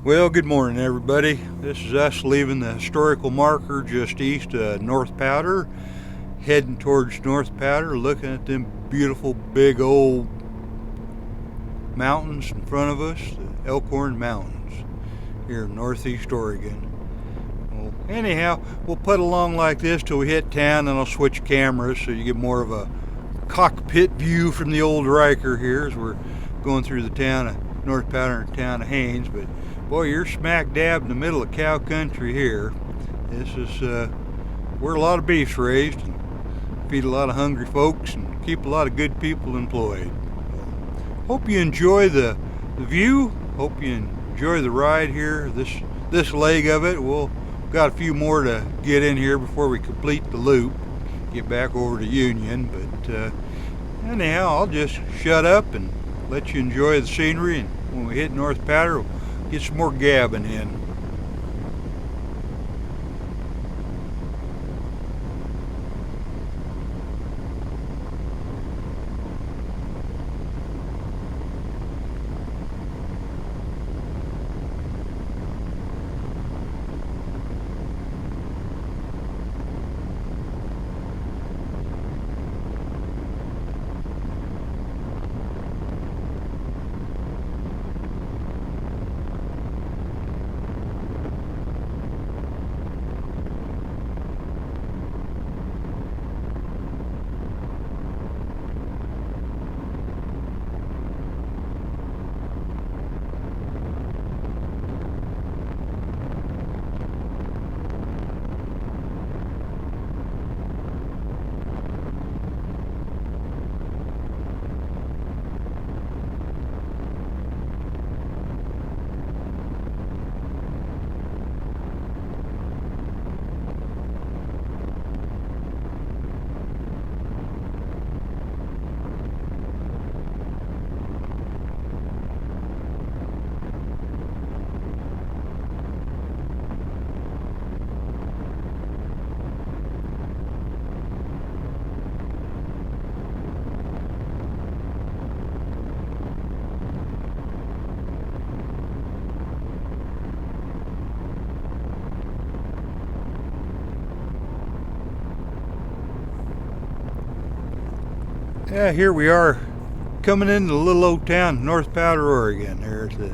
Well, good morning, everybody. This is us leaving the historical marker just east of North Powder, heading towards North Powder, looking at them beautiful big old mountains in front of us, the Elkhorn Mountains here in northeast Oregon. Well, anyhow, we'll put along like this till we hit town, and I'll switch cameras so you get more of a cockpit view from the old Ryker here as we're going through the town of North Powder and town of Haynes. But boy, you're smack dab in the middle of cow country here. This is where a lot of beef's raised, and feed a lot of hungry folks and keep a lot of good people employed. Hope you enjoy the view. Hope you enjoy the ride here. This leg of it. We'll got a few more to get in here before we complete the loop, get back over to Union. But anyhow, I'll just shut up and let you enjoy the scenery, and when we hit North Powder, we'll get some more gabbing in. Yeah, here we are coming into the little old town of North Powder, Oregon. There at the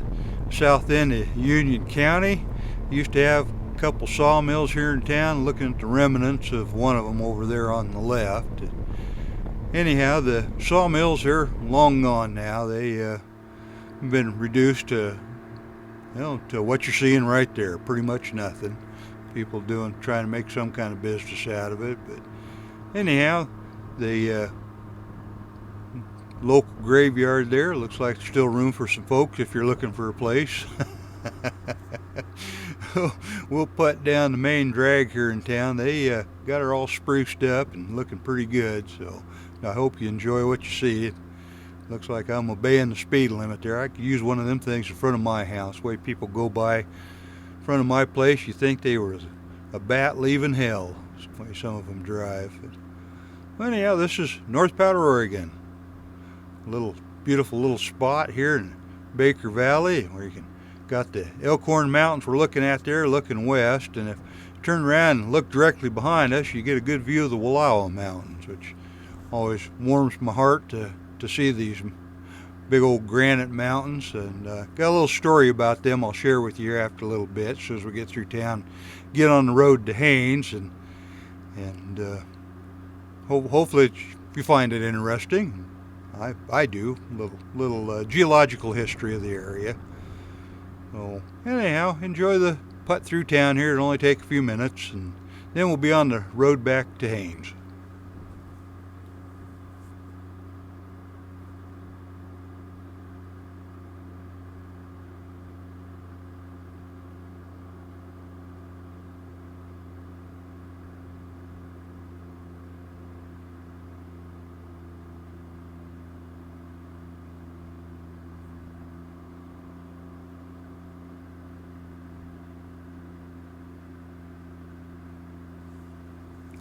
south end of Union County. Used to have a couple sawmills here in town. Looking at the remnants of one of them over there on the left. Anyhow, the sawmills are long gone now. They have been reduced to, to what you're seeing right there. Pretty much nothing. People trying to make some kind of business out of it. But anyhow, the local graveyard there looks like there's still room for some folks if you're looking for a place. We'll put down the main drag here in town. They got her all spruced up and looking pretty good, so I hope you enjoy what you see. It looks like I'm obeying the speed limit there. I could use one of them things in front of my house. The way people go by in front of my place, you think they were a bat leaving hell. That's the way some of them drive. But anyhow, this is North Powder, Oregon. Beautiful little spot here in Baker Valley where you got the Elkhorn Mountains we're looking at there, looking west, and if you turn around and look directly behind us, you get a good view of the Wallowa Mountains, which always warms my heart to see these big old granite mountains. And got a little story about them I'll share with you after a little bit, so as we get through town, get on the road to Haynes, and hopefully you find it interesting. I do. Little geological history of the area. So anyhow, enjoy the putt through town here. It'll only take a few minutes, and then we'll be on the road back to Haynes.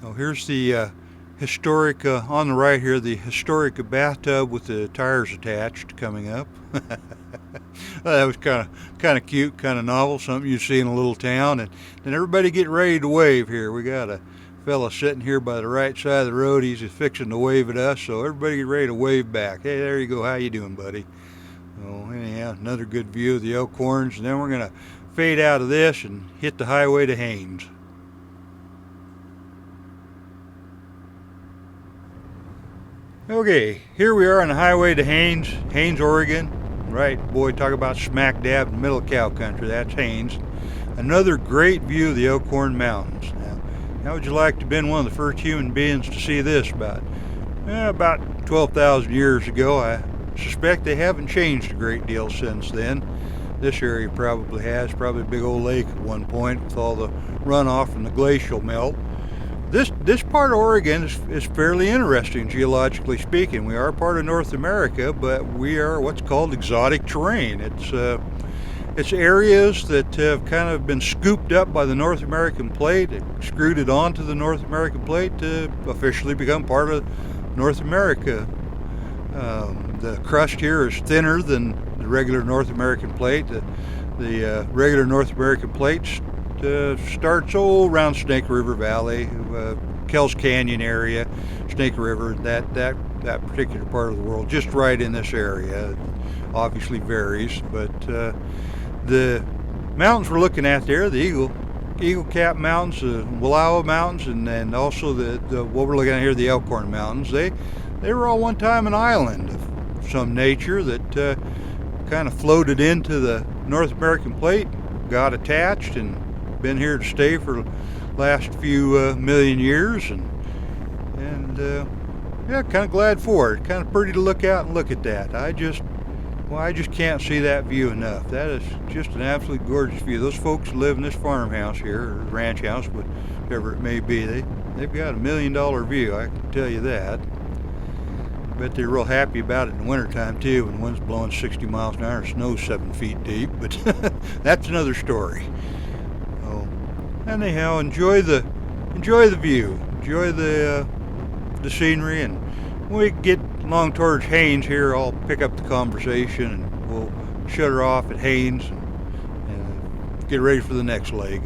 Oh, here's the historic, on the right here, the historic bathtub with the tires attached coming up. That was kind of cute, kind of novel, something you see in a little town. And then everybody get ready to wave here. We got a fella sitting here by the right side of the road. He's just fixing to wave at us, so everybody get ready to wave back. Hey, there you go. How you doing, buddy? So anyhow, another good view of the Elkhorns, and then we're gonna fade out of this and hit the highway to Haynes. Okay, here we are on the highway to Haynes, Oregon. Right, boy, talk about smack dab in the middle of cow country. That's Haynes. Another great view of the Elkhorn Mountains. Now, how would you like to have been one of the first human beings to see this about 12,000 years ago? I suspect they haven't changed a great deal since then. This area probably has, probably a big old lake at one point with all the runoff from the glacial melt. This part of Oregon is fairly interesting, geologically speaking. We are part of North America, but we are what's called exotic terrain. It's areas that have kind of been scooped up by the North American plate, extruded onto the North American plate to officially become part of North America. The crust here is thinner than the regular North American plate. The regular North American plate starts around Snake River Valley, Kells Canyon area, Snake River, that particular part of the world, just right in this area. It obviously varies, but the mountains we're looking at there, the Eagle Cap Mountains, the Wallowa Mountains, and then also the what we're looking at here, the Elkhorn Mountains, they were all one time an island of some nature that kind of floated into the North American plate, got attached, and been here to stay for the last few million years, and yeah, kind of glad for it. Kind of pretty to look out and look at that. I just can't see that view enough. That is just an absolutely gorgeous view. Those folks who live in this farmhouse here, or ranch house, whatever it may be, they've got $1 million view, I can tell you that. I bet they're real happy about it in the wintertime too, when the wind's blowing 60 miles an hour and snow's 7 feet deep, but that's another story. Oh, anyhow, enjoy the view, enjoy the scenery, and when we get along towards Haynes here, I'll pick up the conversation and we'll shut her off at Haynes and get ready for the next leg.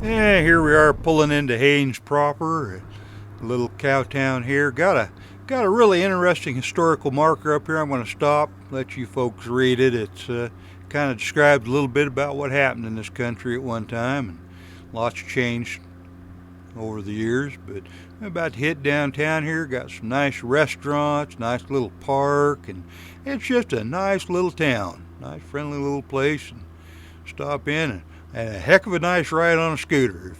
Yeah, here we are pulling into Haynes proper, a little cow town here. Got a really interesting historical marker up here. I'm going to stop, let you folks read it. It's kind of describes a little bit about what happened in this country at one time, and lots changed over the years. But I'm about to hit downtown here. Got some nice restaurants, nice little park, and it's just a nice little town, nice friendly little place. And stop in and a heck of a nice ride on a scooter.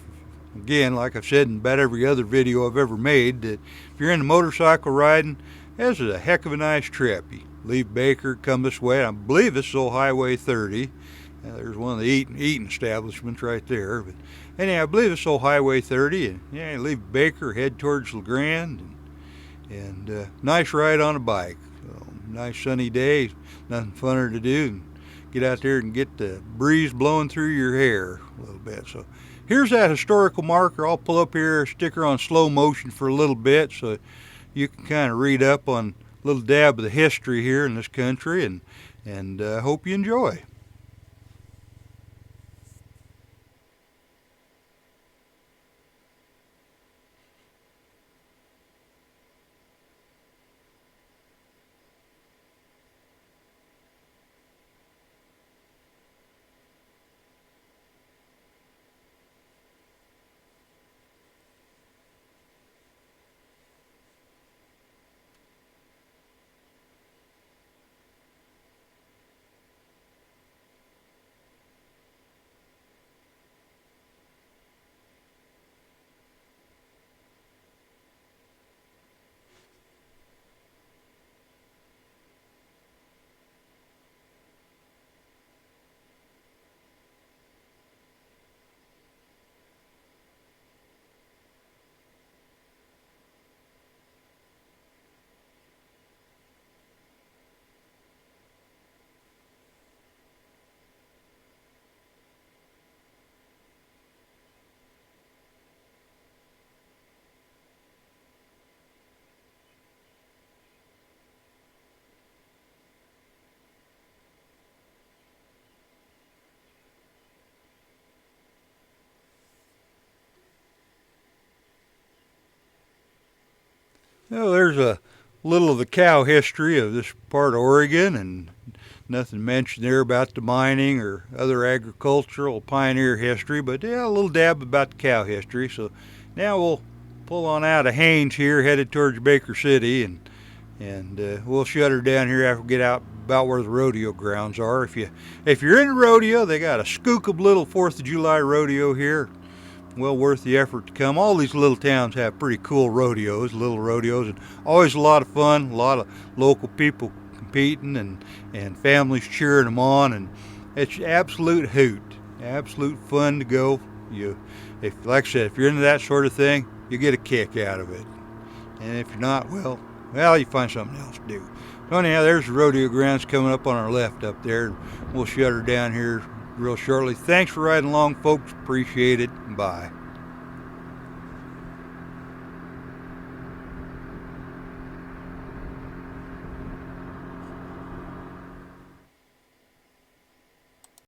Again, like I've said in about every other video I've ever made, that if you're into motorcycle riding, this is a heck of a nice trip. You leave Baker, come this way. I believe this is old Highway 30. There's one of the eating establishments right there. But anyhow, I believe it's old Highway 30. And yeah, you leave Baker, head towards LeGrand, and nice ride on a bike. So, nice sunny day, nothing funner to do. Get out there and get the breeze blowing through your hair a little bit. So here's that historical marker. I'll pull up here, stick her on slow motion for a little bit so you can kind of read up on a little dab of the history here in this country, and hope you enjoy. Well, there's a little of the cow history of this part of Oregon, and nothing mentioned there about the mining or other agricultural pioneer history, but yeah, a little dab about the cow history. So now we'll pull on out of Haines here, headed towards Baker City, and we'll shut her down here after we get out about where the rodeo grounds are. If you're in a rodeo, they got a skookum little 4th of July rodeo here. Well worth the effort to come. All these little towns have pretty cool little rodeos, and always a lot of fun. A lot of local people competing, and families cheering them on, and it's absolute hoot, absolute fun to go. If like I said, if you're into that sort of thing, you get a kick out of it. And if you're not, well, you find something else to do. So anyhow, there's the rodeo grounds coming up on our left up there. We'll shut her down here real shortly. Thanks for riding along, folks. Appreciate it. Bye.